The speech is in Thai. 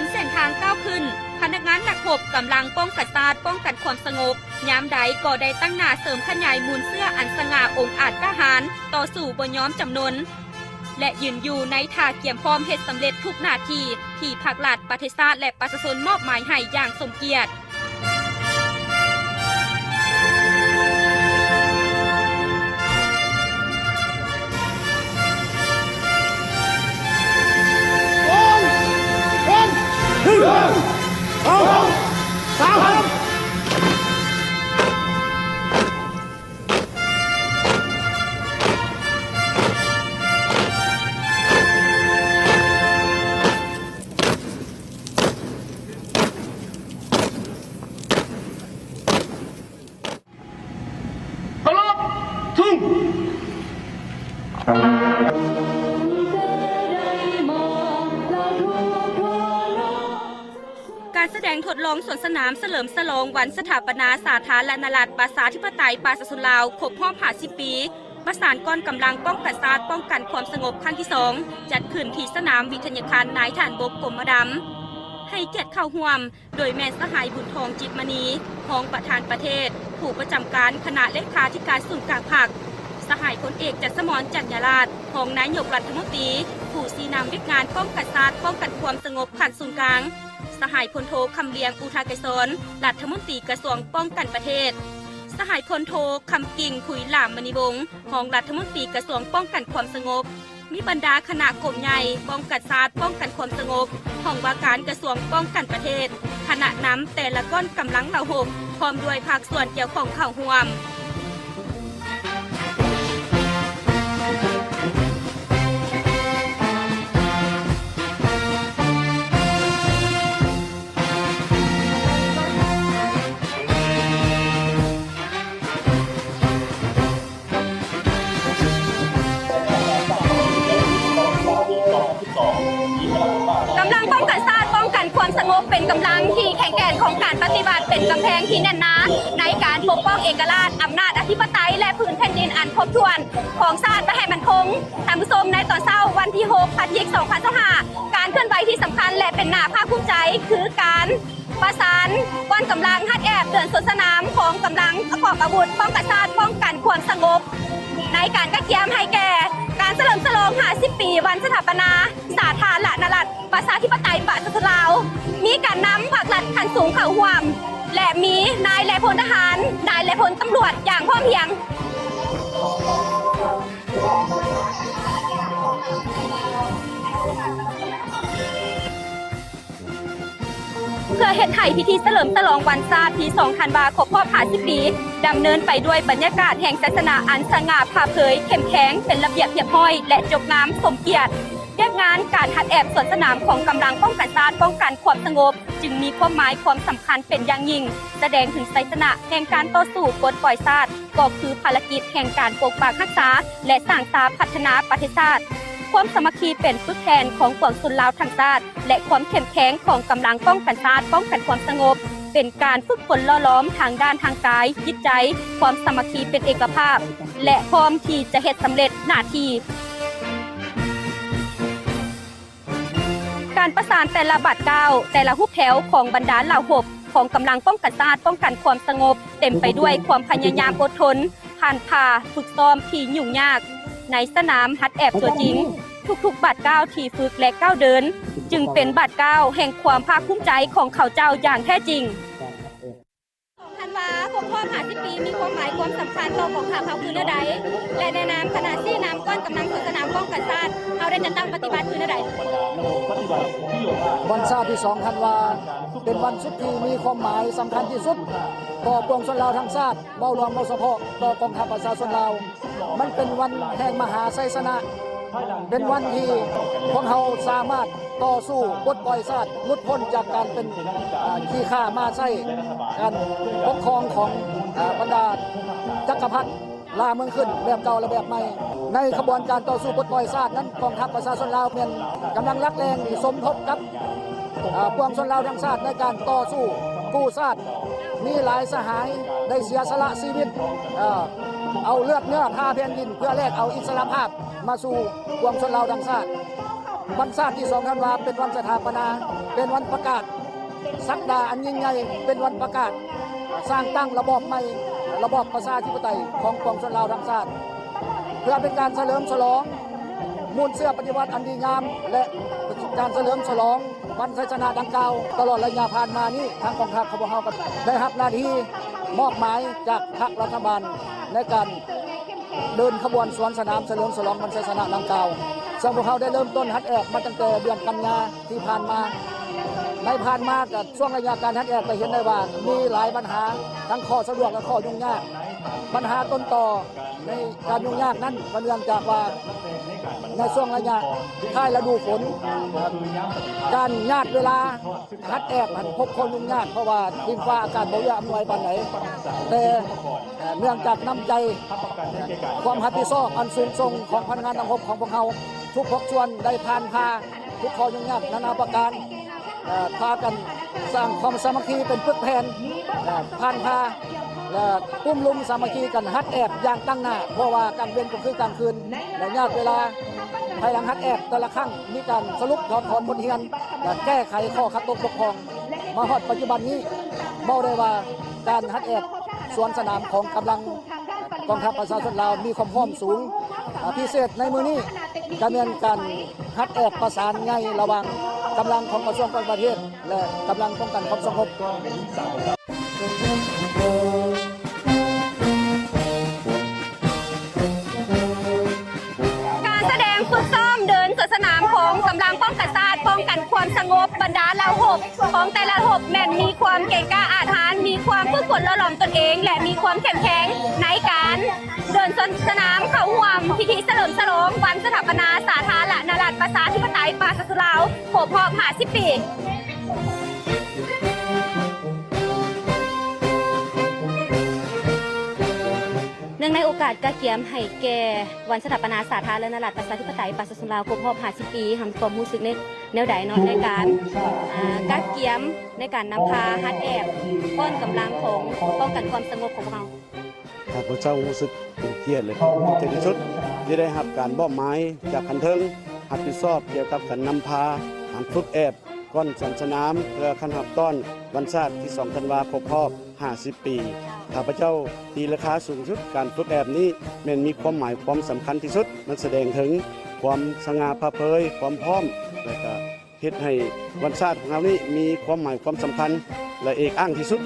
นเส้นทางก้าวขึ้นพนักงานหลักหบกำลังป้องกันศาสตร์ป้องกันความสงบยามใดก็ได้ตั้งหน้าเสริมขยายมูลเสื้ออันสง่าองอาจกล้าหาญต่อสู่บนย้อมจำนนและยืนอยู่ในท่าเกี่ยมพร้อมเหตุสำเร็จทุกนาทีที่ภาครัฐประเทศชาติและประชาชนมอบหมายให้อย่างสมเกียรติการแสดงทดลองสวนสนามเฉลิมฉลองวันสถาปนาสาธารณรัฐประชาธิปไตยประชาชนลาวครบรอบ50 ปีประสานกองกำลังป้องกันศาสตร์ป้องกันความสงบครั้งที่ 2จัดขึ้นที่สนามวิทยาคารนายฐานบกกรมดำให้เกียรติเข้าร่วมโดยแม่สหายบุญทองจิตมณีรองประธานประเทศผู้ประจำการคณะเลขาธิการศูนย์กลางพรรคสหายพลเอกจัสมรจันยราชรองนายกรัฐมนตรีผู้ชี้นำวิงานป้องกันศาสตร์ป้องกันความสงบขันศูนย์กลางสหายพลโทคำเลียงอุทาไกรสอนรัฐมนตรีกระทรวงป้องกันประเทศสหายพลโทคำกิ่งขุยหลามมณีวงศ์รองรัฐมนตรีกระทรวงป้องกันความสงบมีบรรดาคณะกรมใหญ่ป้องกันศาสตร์ป้องกันความสงบของว่าการกระทรวงป้องกันประเทศคณะนำแต่ละก้อนกำลังเหล่าหกพร้อมด้วยภาคส่วนเกี่ยวของเข้าร่วมกำลังป้องกันศาสตร์ป้องกันความสงบเป็นกำลังที่แข็งแกร่งของการปฏิบัติเป็นกำแพงที่แน่นหนาในการปกป้องเอกราชอำนาจอธิปไตยและพื้นแผ่นดินอันครบถ้วนของชาติให้มันคงท่านผู้ชมในตอนเช้าวันที่6 พฤศจิกายน 2565การเคลื่อนไหวที่สำคัญและเป็นหน้าภาคภูมิใจคือการประสานกองกำลังฮัดแอบเดินสวนสนามของกำลังประกอบอาวุธป้องกันศาสตร์ป้องกันความสงบในการกระเทียมให้แก่การเฉลิมฉลอง50 ปีวันสถาปนาสาธารณรัฐประชาธิปไตยประชาชนลาวมีการนำภาครัฐขั้นสูงเข้าร่วมและมีนายและพลทหารนายและพลตำรวจอย่างพร้อมเพรียงเพื่อเฮ็ดให้พิธีเฉลิมฉลองวันชาติที่2 ธันวาคมครบรอบ50 ปีดำเนินไปด้วยบรรยากาศแห่งศาสนาอันสง่าผ่าเผยเข้มแข็งเป็นระเบียบเรียบร้อยและจบงามสมเกียรติเรียบงานการฮัดแอบสวนสนามของกำลังป้องกันศาสตร์ป้องกันความสงบจึงมีความหมายความสำคัญเป็นอย่างยิ่งแสดงถึงไสยชนะแห่งการต่อสู้ปลดปล่อยศาสตร์ก็คือภารกิจแห่งการปกปักรักษาและสร้างสรรค์พัฒนาประเทศชาติความสามัคคีเป็นฝึกแทนของปวงชนลาวทั้งชาติและความเข้มแข็งของกำลังป้องกันชาติป้องกันความสงบเป็นการฝึกฝนล่อล้อมทางด้านทางกายจิตใจความสามัคคีเป็นเอกภาพและพร้อมที่จะเฮ็ดสำเร็จหน้าที่การประสานแต่ละบัดก้าวแต่ละรูปแถวของบรรดาเหล่าหบของกำลังป้องกันชาติป้องกันความสงบเต็มไปด้วยความพยายามอดทนผ่านผ่าฝึกซ้อมที่ยุ่งยากในสนามฮัดแอบตัวจริงทุกๆบัดก้าวที่ฝึกและก้าวเดินจึงเป็นบัดก้าวแห่งความภาคภูมิใจของเขาเจ้าอย่างแท้จริงธันวาคมรอบ50 ปีมีความหมายความสำคัญต่อกองทัพเขาคือเนื้อใดและในนามคณะที่นำก้อนกำลังสวนสนามป้องกันชาติเขาได้จัดตั้งปฏิบัติคือเนื้อใดวันชาติที่2 ธันวาเป็นวันสุดที่มีความหมายสำคัญที่สุดต่อปวงชนลาวทั้งชาติเบารวมเบาเฉพาะต่อกองทัพประชาชนลาวมันเป็นวันแห่งมหาชัยชนะเป็นวันที่พวกเราสามารถต่อสู้ปลดปล่อยชาติหลุดพ้นจากการเป็นขี้ข้ามาใช้การปกครองของบรรดาจักรพรรดิลาเมืองขึ้นแบบเก่าและแบบใหม่ในขบวนการต่อสู้ปลดปล่อยชาตินั้นกองทัพประชาชนลาวเป็นกำลังรักแรงสมทบกับปวงชนลาวทั้งชาติในการต่อสู้กู้ชาติมีหลายสหายได้เสียสละชีวิตเอาเลือดเนื้อผ้าแผ่นดินเพื่อแลกเอาอิสรภาพมาสู่ปวงชนลาวทั้งชาติ วันชาติที่2ธันวาเป็นวันสถาปนาเป็นวันประกาศศักดาอันยิ่งใหญ่เป็นวันประกาศสร้างตั้งระบอบใหม่ระบอบประชาธิปไตยของปวงชนลาวทั้งชาติเพื่อเป็นการเฉลิมฉลองมูลเสื้อปฏิวัติอันดีงามและการเฉลิมฉลองวันชัยชนะดังกล่าวตลอดระยะผ่านมานี้ทางกองทัพของเราก็ได้รับหน้าที่มอบหมายจากพรรครัฐบาลในการเดินขบวนสวนสนามเฉลิมฉลองวันชัยชนะดังกล่าวซึ่งพวกเขาได้เริ่มต้นฮัดแอกมาตั้งแต่เดือนกันยาที่ผ่านมากับช่วงระยะการฮัดแอกไปเห็นได้ว่ามีหลายปัญหาทั้งข้อสะดวกและข้อยุ่งยากปัญหาต้นต่อในการยุ่งยากนั้นก็เนื่องจากว่าในช่วงระยะท้ายฤดูฝนการญาติเวลาฮัดแอกมันพบคนยุ่งยากเพราะว่าดินฟ้าอากาศบ่เอื้ออำนวยปานไหนแต่เนื่องจากน้ำใจความรับผิดชอบอันสูงส่งของพนักงานทางบกของพวกเราทุกภาคส่วนได้ผ่านพาทุกข้อยุ่งยากนานาประการพากันสร้างความสามัคคีเป็นปึกแผ่นผ่านพาและกุ้มลุมสามัคคีกันฮัดแอบอย่างตั้งหน้าเพราะว่ากลางเว้นก็คือกลางคืนและญาติเวลาภายหลังฮัดแอบแต่ละครั้งมีการสรุปถอนบทเรียนและแก้ไขข้อขัดตกบกพร่องมาฮอดปัจจุบันนี้เบ้าได้ว่าการฮัดแอบสวนสนามของกำลังกองทัพประชาชนลาวมีความพร้อมสูงพิเศษในมือนี้การเมืองการฮัดแอบประสานง่ายระหว่างกำลังของกระทรวงการต่างประเทศและกำลังป้องกันความสงบ การแสดงฝึกซ้อมเดินสวนสนามของกำลังป้องกันชาติป้องกันความสงบบรรดาเหล่าหบของแต่ละหบแม่นมีความเก่งกล้าอาถรรพ์มีความฝึกฝนละหล่อมตนเองและมีความเข้มแข็งในการเดินสวนสนามเข้าร่วมพิธีเฉลิมฉลองวันสถาปนาสาธารณรัฐประชาธิปไตยปราศจากลาวครบรอบ50 ปีเนื่องในโอกาสกาเกียมให้แก่วันสถาปนาสาธารณรัฐประชาธิปไตยปราศจากลาวครบรอบ50 ปีทำความรู้สึกในแนวใดเนาะในการกาเกียมในการนำพาฮัดแอบป้อนกำลังของป้องกันความสงบของเราข้าพเจ้ารู้สึกเป็นเกียรติเลยในที่สุดที่ได้รับการมอบหมายจากคันเทิงรับผิดชอบเกี่ยวกับการนำพาการฝึกแอบก้อนสวนสนามเพื่อขันหับต้อนวันชาติที่2ธันวาคมครบ50 ปีข้าพเจ้าตีราคาสูงสุดการฝึกแอบนี้มันมีความหมายความสำคัญที่สุดมันแสดงถึงความสง่าผ่าเผยความพร้อมและก็เฮ็ดให้วันชาติของเรานี้มีความหมายความสำคัญและเอกอ้างที่สุด